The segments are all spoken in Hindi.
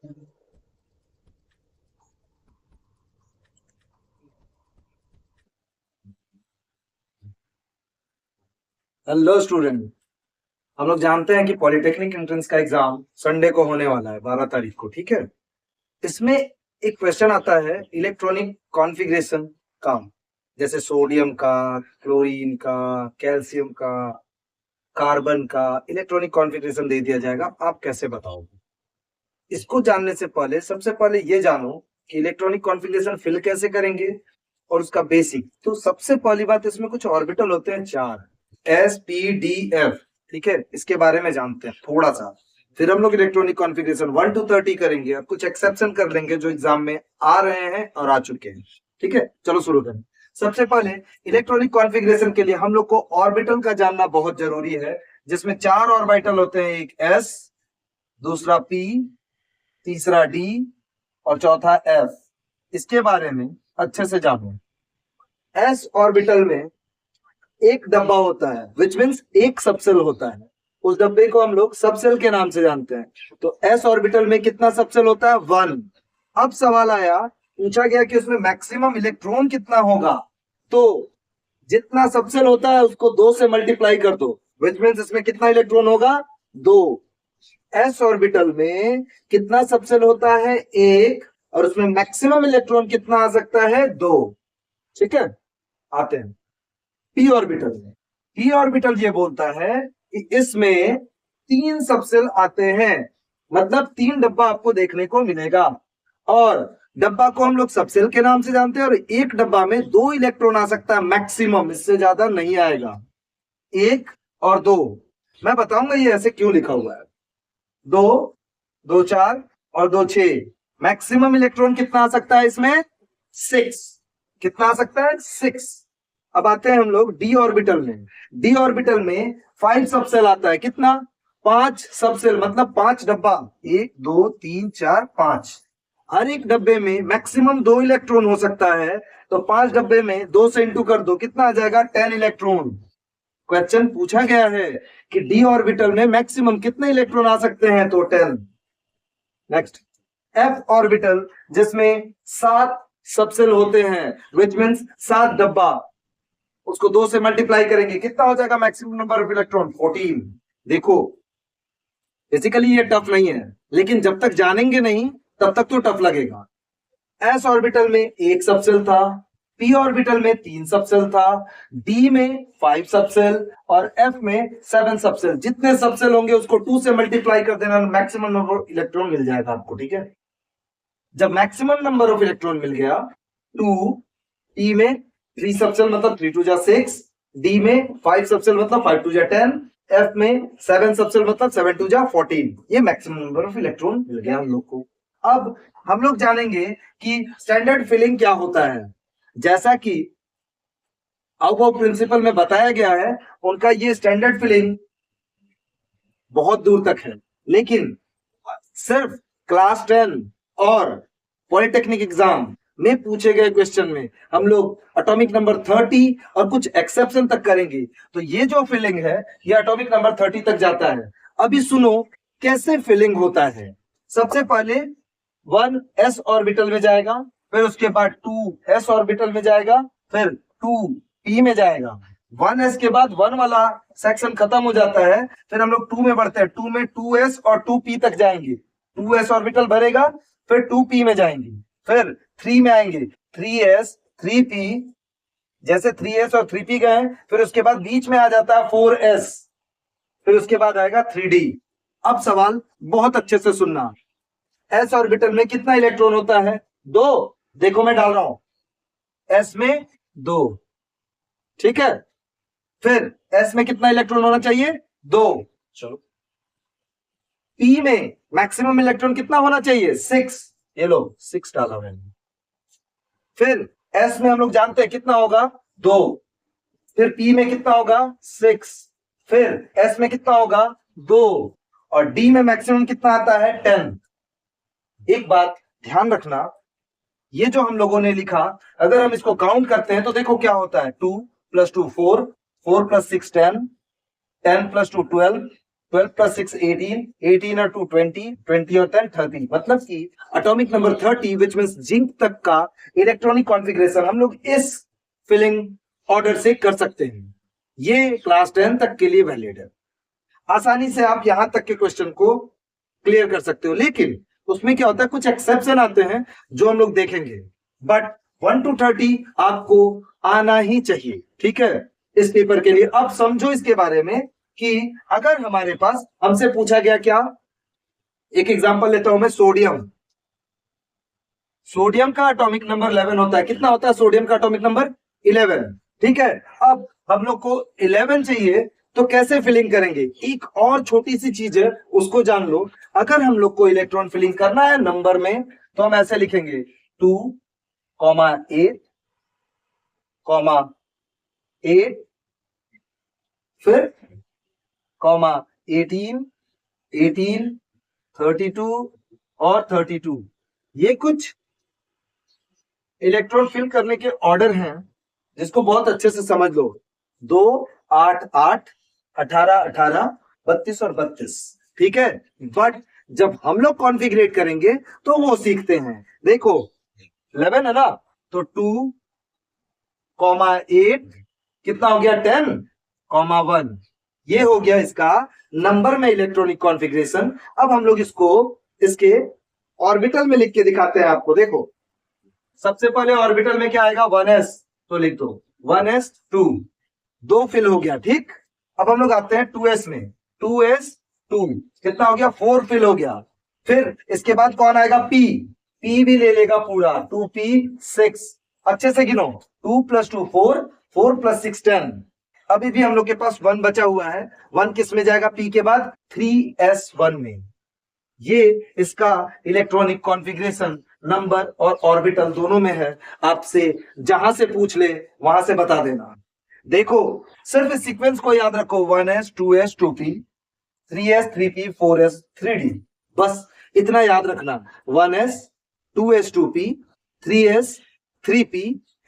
Hello student. हम लोग जानते हैं कि पॉलिटेक्निक एंट्रेंस का एग्जाम संडे को होने वाला है, 12 तारीख को। ठीक है। इसमें एक क्वेश्चन आता है इलेक्ट्रॉनिक कॉन्फ़िगरेशन का, जैसे सोडियम का, क्लोरीन का, कैल्शियम का, कार्बन का इलेक्ट्रॉनिक कॉन्फ़िगरेशन दे दिया जाएगा। आप कैसे बताओगे? इसको जानने से पहले सबसे पहले ये जानो कि इलेक्ट्रॉनिक कॉन्फ़िगरेशन फिल कैसे करेंगे और उसका बेसिक। तो सबसे पहली बात, इसमें कुछ ऑर्बिटल होते हैं 4, एस पी डी एफ। ठीक है, इसके बारे में जानते हैं थोड़ा सा। फिर हम लोग इलेक्ट्रॉनिक कॉन्फ़िगरेशन 1 to 30 करेंगे और कुछ एक्सेप्शन कर लेंगे जो एग्जाम में आ रहे हैं और आ चुके हैं। ठीक है, चलो शुरू करें। सबसे पहले इलेक्ट्रॉनिक कॉन्फ़िगरेशन के लिए हम लोग को ऑर्बिटल का जानना बहुत जरूरी है, जिसमें 4 ऑर्बिटल होते हैं। एक एस, दूसरा पी, तीसरा डी और चौथा एफ। इसके बारे में अच्छे से जानो। एस ऑर्बिटल में एक डब्बा होता है, विच मीन्स एक सबसेल होता है। उस डब्बे को हम लोग सबसेल के नाम से जानते हैं। तो एस ऑर्बिटल में कितना सबसेल होता है? 1। अब सवाल आया, पूछा गया कि उसमें मैक्सिमम इलेक्ट्रॉन कितना होगा। तो जितना सबसेल होता है उसको 2 से मल्टीप्लाई कर दो, विच मीन्स इसमें कितना इलेक्ट्रॉन होगा? 2। एस ऑर्बिटल में कितना सबसेल होता है? 1। और उसमें मैक्सिमम इलेक्ट्रॉन कितना आ सकता है? 2। ठीक है, आते हैं पी ऑर्बिटल में। पी ऑर्बिटल ये बोलता है कि इसमें 3 सबसेल आते हैं, मतलब 3 डब्बा आपको देखने को मिलेगा। और डब्बा को हम लोग सबसेल के नाम से जानते हैं। और एक डब्बा में 2 इलेक्ट्रॉन आ सकता है मैक्सिमम, इससे ज्यादा नहीं आएगा। 1 और 2। मैं बताऊंगा ये ऐसे क्यों लिखा हुआ है। 2, 2 4 और 2 6। मैक्सिमम इलेक्ट्रॉन कितना आ सकता है इसमें? 6। कितना आ सकता है? 6। अब आते हैं हम लोग डी ऑर्बिटल में। डी ऑर्बिटल में 5 सबसेल आता है। कितना? 5 सबसेल, मतलब 5 डब्बा। 1 2 3 4 5। हर एक डब्बे में मैक्सिमम 2 इलेक्ट्रॉन हो सकता है। तो 5 डब्बे में 2 से इंटू कर दो, कितना आ जाएगा? 10 इलेक्ट्रॉन। क्वेश्चन पूछा गया है कि डी ऑर्बिटल में मैक्सिमम कितने इलेक्ट्रॉन आ सकते हैं? तो 10। नेक्स्ट, एफ ऑर्बिटल, जिसमें 7 सबसेल होते हैं, विच मीन्स 7 डब्बा। उसको 2 से मल्टीप्लाई करेंगे, कितना हो जाएगा मैक्सिमम नंबर ऑफ इलेक्ट्रॉन? 14। देखो, बेसिकली ये टफ नहीं है, लेकिन जब तक जानेंगे नहीं तब तक तो टफ लगेगा। एस ऑर्बिटल में 1 सबसेल था, पी ऑर्बिटल में 3 सबसेल था, डी में 5 सबसेल और एफ में 7 सबसेल। जितने सबसेल होंगे उसको 2 से मल्टीप्लाई कर देना, मैक्सिमम नंबर ऑफ इलेक्ट्रॉन मिल जाएगा आपको। ठीक है, जब मैक्सिमम नंबर ऑफ इलेक्ट्रॉन मिल गया 2, पी में 3 सबसेल मतलब 3 2 जा 6, डी में 5 सबसेल मतलब 5 2 जा 10, एफ में 7 सबसेल मतलब 7 2 जा 14। ये मैक्सिमम नंबर ऑफ इलेक्ट्रॉन मिल गया हम लोग को। अब हम लोग जानेंगे कि स्टैंडर्ड फिलिंग क्या होता है। जैसा कि आउटवर्क प्रिंसिपल में बताया गया है, उनका ये स्टैंडर्ड फिलिंग बहुत दूर तक है, लेकिन सिर्फ क्लास 10 और पॉलिटेक्निक एग्जाम में पूछे गए क्वेश्चन में हम लोग एटॉमिक नंबर 30 और कुछ एक्सेप्शन तक करेंगे। तो ये जो फिलिंग है ये एटॉमिक नंबर 30 तक जाता है। अभी सुनो कैसे फिलिंग होता है। सबसे पहले 1 s ऑर्बिटल में जाएगा, फिर उसके बाद 2 s ऑर्बिटल में जाएगा, फिर 2 p में जाएगा। 1s के बाद 1 वाला सेक्शन खत्म हो जाता है, फिर हम लोग 2 में बढ़ते हैं। 2 में 2s और 2p तक जाएंगे। 2s ऑर्बिटल भरेगा, फिर 2p में जाएंगे, फिर 3 में आएंगे, 3s 3p। जैसे 3s और 3p गए, फिर उसके बाद बीच में आ जाता है 4s, फिर उसके बाद आएगा 3d। अब सवाल बहुत अच्छे से सुनना। s ऑर्बिटल में कितना इलेक्ट्रॉन होता है? 2। देखो मैं डाल रहा हूं, s में 2। ठीक है, फिर s में कितना इलेक्ट्रॉन होना चाहिए? 2। चलो, p में मैक्सिमम इलेक्ट्रॉन कितना होना चाहिए? 6। ये लो 6 डाला मैंने। फिर s में हम लोग जानते हैं कितना होगा? 2। फिर p में कितना होगा? 6। फिर s में कितना होगा? 2। और d में मैक्सिमम कितना आता है? 10। एक बात ध्यान रखना, ये जो हम लोगों ने लिखा, अगर हम इसको काउंट करते हैं तो देखो क्या होता है। 2 + 2 4, 4 + 6 10, 10 + 2 12, 12 प्लस 6 18, 18 और 2 20, 20 और 10 30, मतलब कि atomic number 30 which means zinc तक का इलेक्ट्रॉनिक कॉन्फ़िगरेशन हम लोग इस फिलिंग ऑर्डर से कर सकते हैं। ये क्लास 10 तक के लिए वैलिड है। आसानी से आप यहां तक के क्वेश्चन को क्लियर कर सकते हो, लेकिन उसमें क्या होता है, कुछ एक्सेप्शन आते हैं जो हम लोग देखेंगे, बट 1 to 30 आपको आना ही चाहिए, ठीक है, इस पेपर के लिए। अब समझो इसके बारे में कि अगर हमारे पास हमसे पूछा गया क्या, एक एग्जांपल लेता हूं मैं, सोडियम। सोडियम का एटॉमिक नंबर 11 होता है। कितना होता है सोडियम का एटॉमिक नंबर? 11, ठीक है। अब हम लोग को 11 चाहिए, तो कैसे फिलिंग करेंगे? एक और छोटी सी चीज है, उसको जान लो। अगर हम लोग को इलेक्ट्रॉन फिलिंग करना है नंबर में, तो हम ऐसे लिखेंगे 2, 8, 8, फिर 18, 18, 32 और 32। ये कुछ इलेक्ट्रॉन फिल करने के ऑर्डर हैं, जिसको बहुत अच्छे से समझ लो। 2, 8, 8, 18, 18, 32 और 32, ठीक है। बट जब हम लोग कॉन्फ़िगरेट करेंगे तो वो सीखते हैं। देखो 11 है ना, तो 2, 8, कितना हो गया? 10, 1, ये हो गया इसका नंबर में इलेक्ट्रॉनिक कॉन्फ़िगरेशन। अब हम लोग इसको इसके ऑर्बिटल में लिख के दिखाते हैं आपको। देखो सबसे पहले ऑर्बिटल में क्या आएगा? 1s, तो लिख दो 1s2, 2 फिल हो गया, ठीक। अब हम लोग आते हैं 2s में, 2s2 कितना हो गया? 4 फिल हो गया। फिर इसके बाद कौन आएगा? p, p भी ले लेगा पूरा, 2p6। अच्छे से गिनो, 2 + 2 4, 4 + 6 10। अभी भी हम लोग के पास 1 बचा हुआ है। 1 किस में जाएगा? p के बाद 3s1 में। ये इसका इलेक्ट्रॉनिक कॉन्फ़िगरेशन नंबर और ऑर्बिटल दोनों में है। आपसे जहां से पूछ ले वहां से बता देना। देखो सिर्फ इस सीक्वेंस को याद रखो, 1s 2s 2p, 3s 3p 4s 3d, बस इतना याद रखना। 1s 2s 2p, 3s 3p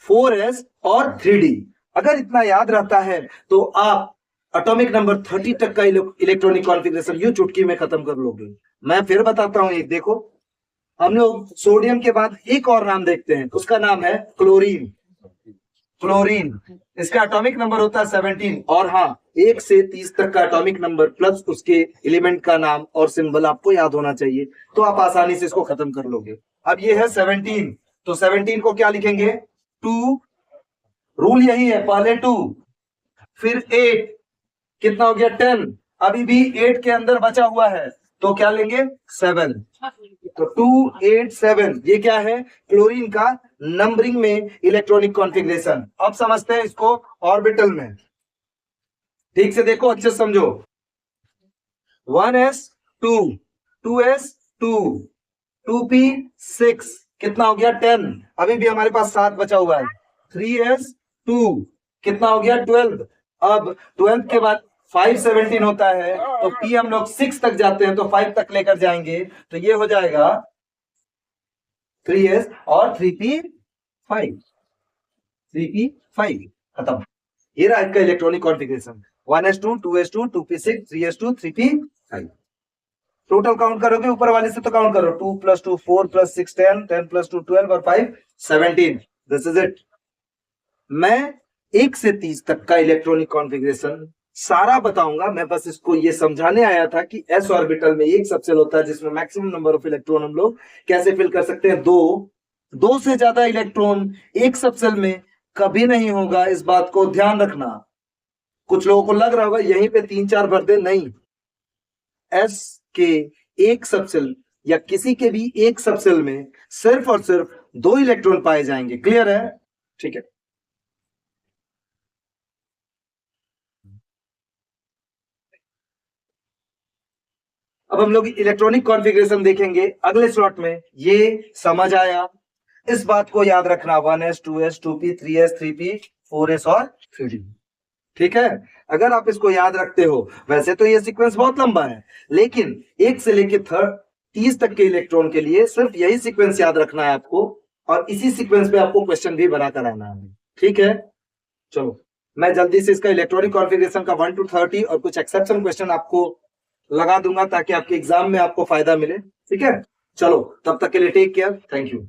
4s और 3d। अगर इतना याद रहता है तो आप एटॉमिक नंबर 30 तक का इलेक्ट्रॉनिक कॉन्फ़िगरेशन यूं चुटकी में खत्म कर लोगे। मैं फिर बताता हूं एक, देखो हम लोग सोडियम के बाद एक और नाम देखते हैं, उसका नाम है क्लोरीन। क्लोरीन, इसका एटॉमिक नंबर होता है 17, और हाँ 1 से 30 तक का एटॉमिक नंबर प्लस उसके एलिमेंट का नाम और सिंबल आपको याद होना चाहिए, तो आप आसानी से इसको खत्म कर लोगे। अब ये है 17, तो 17 को क्या लिखेंगे? 2, रूल यही है, पहले 2 फिर 8, कितना हो गया? 10। अभी भी 8 के अंदर बचा हुआ है, तो क्या लेंगे? 7, तो 2, 8, 7, ये क्या है? क्लोरीन का नंबरिंग में इलेक्ट्रॉनिक कॉन्फ़िगरेशन। अब समझते हैं इसको ऑर्बिटल में, ठीक से देखो, अच्छे से समझो। 1s2, 2s2, 2p6, कितना हो गया? 10। अभी भी हमारे पास 7 बचा हुआ है। 3s2, कितना हो गया? 12। अब 12 के बाद 5 17 होता है, तो p हम लोग 6 तक जाते हैं, तो 5 तक लेकर जाएंगे, तो ये हो जाएगा 3s और 3p5, 3p5 खत्म। ये रहा इसका electronic configuration, 1s2, 2s2, 2p6, 3s2, 3p5। Total count करोगे ऊपर वाले से, तो काउंट करो, 2 + 2 4 + 6 10, 10 + 2 12 और 5 17। This is it. मैं 1 से 30 तक का इलेक्ट्रॉनिक कॉन्फ़िगरेशन सारा बताऊंगा। मैं बस इसको ये समझाने आया था कि s ऑर्बिटल में एक सबसेल होता है जिसमें मैक्सिमम नंबर ऑफ इलेक्ट्रॉन हम लोग कैसे फिल कर सकते हैं। 2 से ज्यादा इलेक्ट्रॉन एक सबसेल में कभी नहीं होगा, इस बात को ध्यान रखना। कुछ लोगों को लग रहा होगा यहीं पे 3-4 भर दे, नहीं। s के एक सबसेल या किसी के भी एक सबसेल में सिर्फ और सिर्फ 2 इलेक्ट्रॉन पाए जाएंगे। क्लियर है? ठीक है। अब हम लोग इलेक्ट्रॉनिक कॉन्फ़िगरेशन देखेंगे अगले स्लॉट में। ये समझ आया? इस बात को याद रखना, 1s 2s 2p 3s 3p 4s और 3d, ठीक है। अगर आप इसको याद रखते हो, वैसे तो ये सीक्वेंस बहुत लंबा है, लेकिन 1 से लेके 30 तक के इलेक्ट्रॉन के लिए सिर्फ यही सीक्वेंस याद रखना है आपको, और इसी सीक्वेंस पे आपको क्वेश्चन भी बनाकर आना है, ठीक है। चलो मैं जल्दी से इसका इलेक्ट्रॉनिक कॉन्फ़िगरेशन का 1 to 30 और कुछ एक्सेप्शन क्वेश्चन आपको लगा दूंगा ताकि आपके एग्जाम में आपको फायदा मिले। ठीक है, चलो तब तक के लिए टेक केयर, थैंक यू।